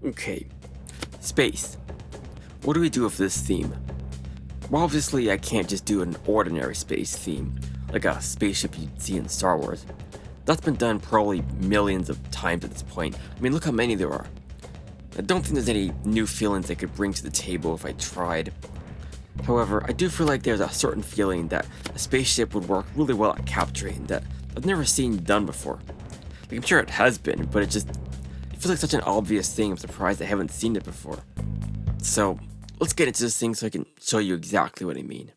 Okay, space. What do we do with this theme? Well, obviously I can't just do an ordinary space theme, like a spaceship you'd see in Star Wars. That's been done probably millions of times at this point. I mean, look how many there are. I don't think there's any new feelings I could bring to the table if I tried. However, I do feel like there's a certain feeling that a spaceship would work really well at capturing that I've never seen done before. Like, I'm sure it has been, but it feels like such an obvious thing. I'm surprised I haven't seen it before. So, let's get into this thing so I can show you exactly what I mean.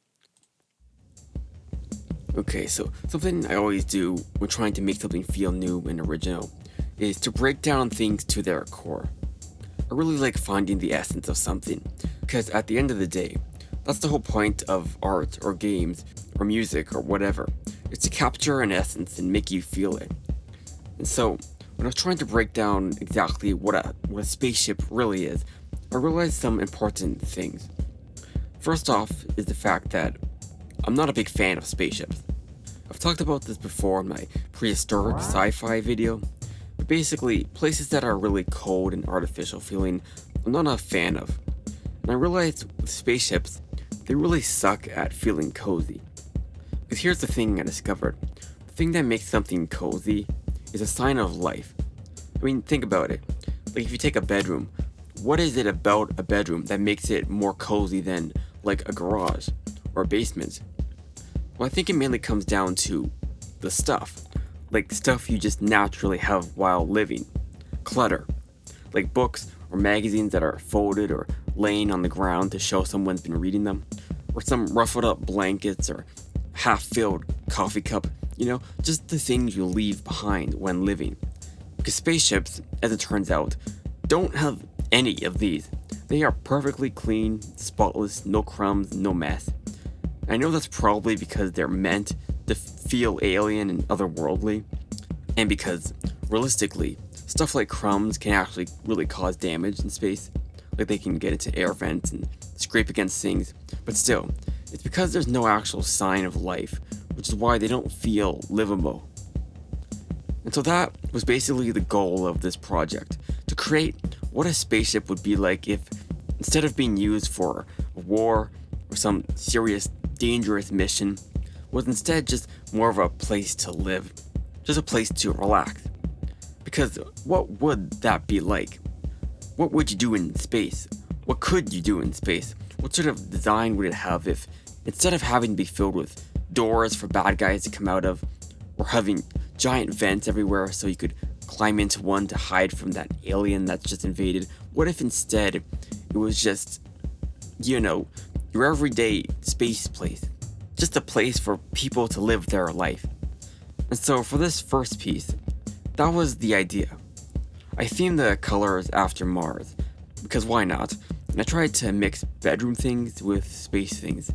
Okay, so something I always do when trying to make something feel new and original is to break down things to their core. I really like finding the essence of something, because at the end of the day, that's the whole point of art or games or music or whatever. It's to capture an essence and make you feel it. And so, when I was trying to break down exactly what a spaceship really is, I realized some important things. First off is the fact that I'm not a big fan of spaceships. I've talked about this before in my prehistoric sci-fi video, but basically, places that are really cold and artificial feeling, I'm not a fan of. And I realized with spaceships, they really suck at feeling cozy. Because here's the thing I discovered. The thing that makes something cozy is a sign of life. I mean, think about it. Like if you take a bedroom, what is it about a bedroom that makes it more cozy than like a garage or a basement? Well, I think it mainly comes down to the stuff. Like stuff you just naturally have while living. Clutter. Like books or magazines that are folded or laying on the ground to show someone's been reading them. Or some ruffled up blankets or half-filled coffee cup. Just the things you leave behind when living. Because spaceships, as it turns out, don't have any of these. They are perfectly clean, spotless, no crumbs, no mess. I know that's probably because they're meant to feel alien and otherworldly, and because, realistically, stuff like crumbs can actually really cause damage in space. Like they can get into air vents and scrape against things, but still, it's because there's no actual sign of life, which is why they don't feel livable. And so that was basically the goal of this project, to create what a spaceship would be like if, instead of being used for a war or some serious, dangerous mission, was instead just more of a place to live, just a place to relax. Because what would that be like? What would you do in space? What could you do in space? What sort of design would it have if, instead of having to be filled with doors for bad guys to come out of, or having giant vents everywhere so you could climb into one to hide from that alien that's just invaded, what if instead it was just, your everyday space place? Just a place for people to live their life. And so for this first piece, that was the idea. I themed the colors after Mars, because why not? And I tried to mix bedroom things with space things,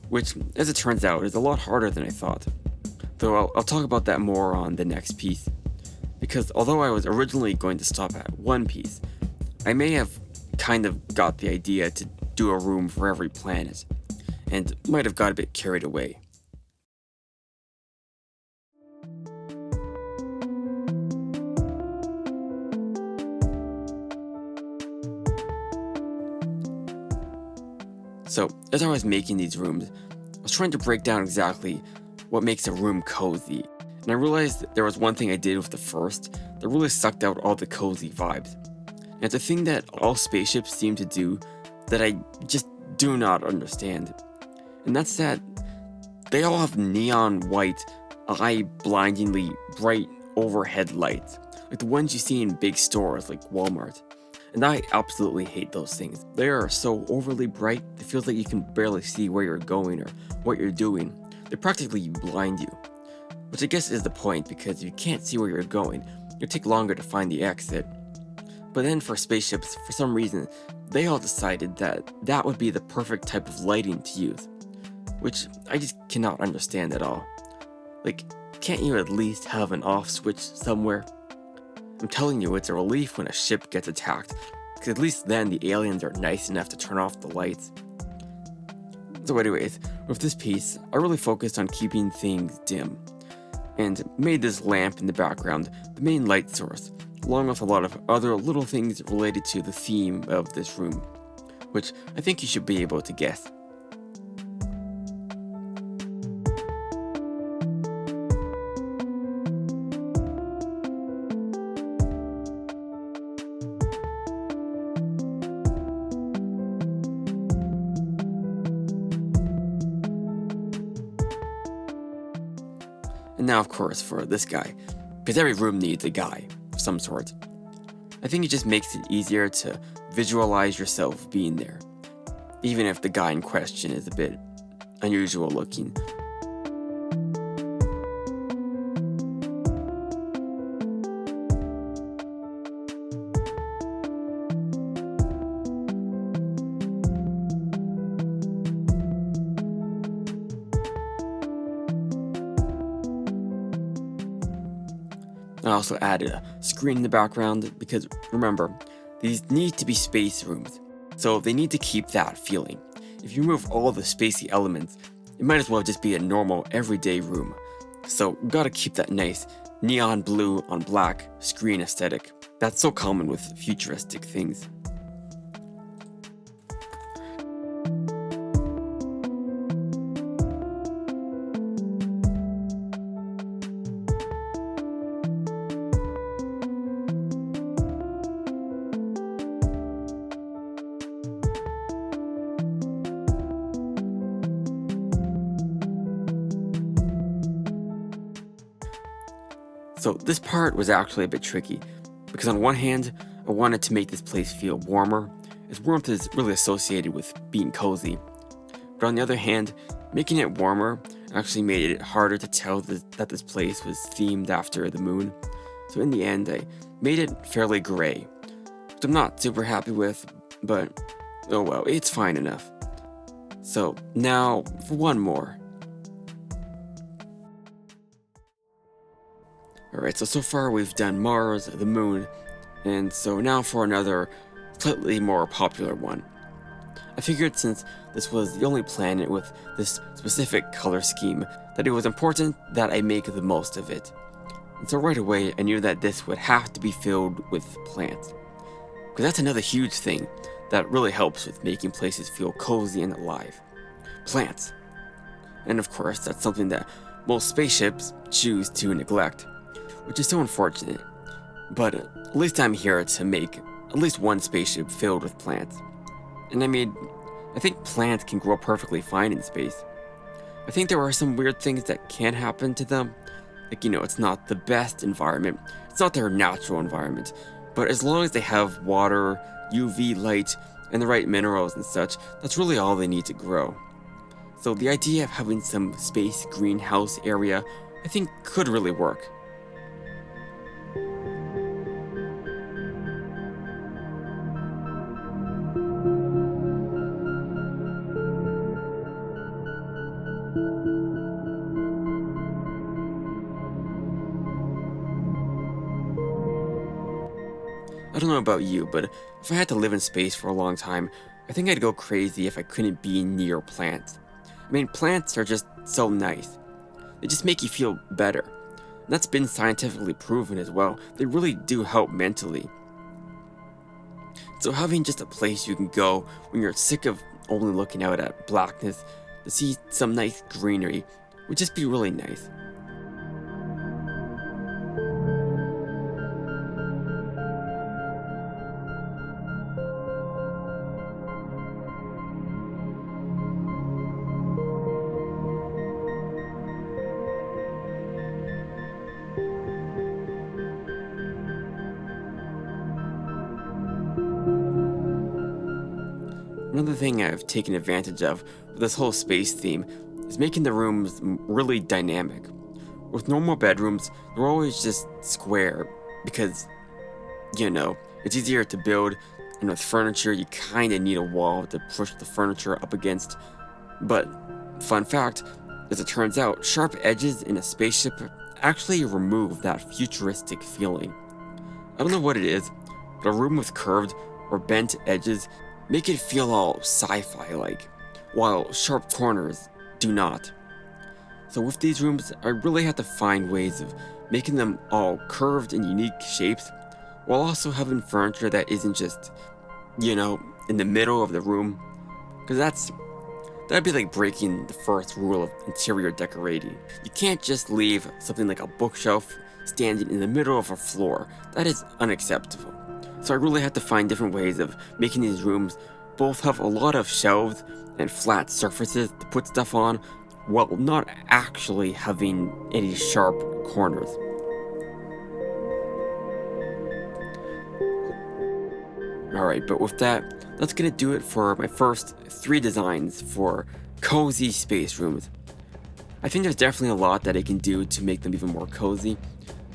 which, as it turns out, is a lot harder than I thought. Though I'll talk about that more on the next piece. Because although I was originally going to stop at one piece, I may have kind of got the idea to do a room for every planet, and might have got a bit carried away. So, as I was making these rooms, I was trying to break down exactly what makes a room cozy, and I realized that there was one thing I did with the first that really sucked out all the cozy vibes. And it's a thing that all spaceships seem to do that I just do not understand. And that's that they all have neon white, eye-blindingly bright overhead lights, like the ones you see in big stores like Walmart. And I absolutely hate those things. They are so overly bright, it feels like you can barely see where you're going or what you're doing. They practically blind you. Which I guess is the point, because if you can't see where you're going, it'll take longer to find the exit. But then for spaceships, for some reason, they all decided that that would be the perfect type of lighting to use. Which I just cannot understand at all. Like, can't you at least have an off switch somewhere? I'm telling you, it's a relief when a ship gets attacked, because at least then the aliens are nice enough to turn off the lights. So anyways, with this piece, I really focused on keeping things dim, and made this lamp in the background the main light source, along with a lot of other little things related to the theme of this room, which I think you should be able to guess. And now, of course, for this guy, because every room needs a guy of some sort. I think it just makes it easier to visualize yourself being there, even if the guy in question is a bit unusual looking. I also added a screen in the background because, remember, these need to be space rooms, so they need to keep that feeling. If you remove all the spacey elements, it might as well just be a normal, everyday room. So, gotta keep that nice neon blue on black screen aesthetic. That's so common with futuristic things. So this part was actually a bit tricky, because on one hand, I wanted to make this place feel warmer, as warmth is really associated with being cozy. But on the other hand, making it warmer actually made it harder to tell that this place was themed after the moon. So in the end, I made it fairly gray, which I'm not super happy with, but oh well, it's fine enough. So now for one more. Alright, so far we've done Mars, the moon, and so now for another slightly more popular one. I figured since this was the only planet with this specific color scheme, that it was important that I make the most of it. And so right away I knew that this would have to be filled with plants. Because that's another huge thing that really helps with making places feel cozy and alive. Plants. And of course, that's something that most spaceships choose to neglect, which is so unfortunate, but at least I'm here to make at least one spaceship filled with plants. And I mean, I think plants can grow perfectly fine in space. I think there are some weird things that can happen to them, like, it's not the best environment, it's not their natural environment, but as long as they have water, UV light, and the right minerals and such, that's really all they need to grow. So the idea of having some space greenhouse area, I think could really work. I don't know about you, but if I had to live in space for a long time, I think I'd go crazy if I couldn't be near plants. I mean, plants are just so nice. They just make you feel better. And that's been scientifically proven as well. They really do help mentally. So having just a place you can go when you're sick of only looking out at blackness to see some nice greenery would just be really nice. Another thing I've taken advantage of with this whole space theme is making the rooms really dynamic. With normal bedrooms, they're always just square because, it's easier to build, and with furniture, you kinda need a wall to push the furniture up against. But, fun fact, as it turns out, sharp edges in a spaceship actually remove that futuristic feeling. I don't know what it is, but a room with curved or bent edges make it feel all sci-fi like, while sharp corners do not. So with these rooms, I really had to find ways of making them all curved in unique shapes, while also having furniture that isn't just, you know, in the middle of the room, because that'd be like breaking the first rule of interior decorating. You can't just leave something like a bookshelf standing in the middle of a floor. That is unacceptable. So I really had to find different ways of making these rooms both have a lot of shelves and flat surfaces to put stuff on, while not actually having any sharp corners. Alright, but with that, that's gonna do it for my first 3 designs for cozy space rooms. I think there's definitely a lot that I can do to make them even more cozy,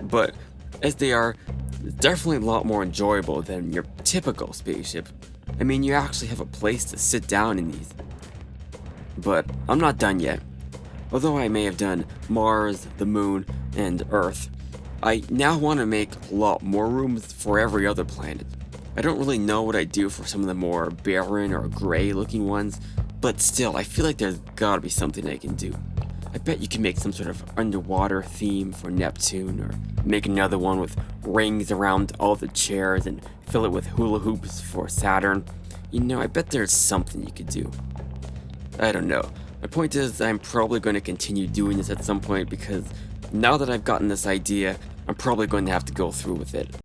but as they are, it's definitely a lot more enjoyable than your typical spaceship. I mean, you actually have a place to sit down in these. But I'm not done yet. Although I may have done Mars, the Moon, and Earth, I now want to make a lot more rooms for every other planet. I don't really know what I'd do for some of the more barren or gray looking ones, but still, I feel like there's gotta be something I can do. I bet you can make some sort of underwater theme for Neptune, or make another one with rings around all the chairs and fill it with hula hoops for Saturn. You know, I bet there's something you could do. I don't know. My point is, I'm probably going to continue doing this at some point because now that I've gotten this idea, I'm probably going to have to go through with it.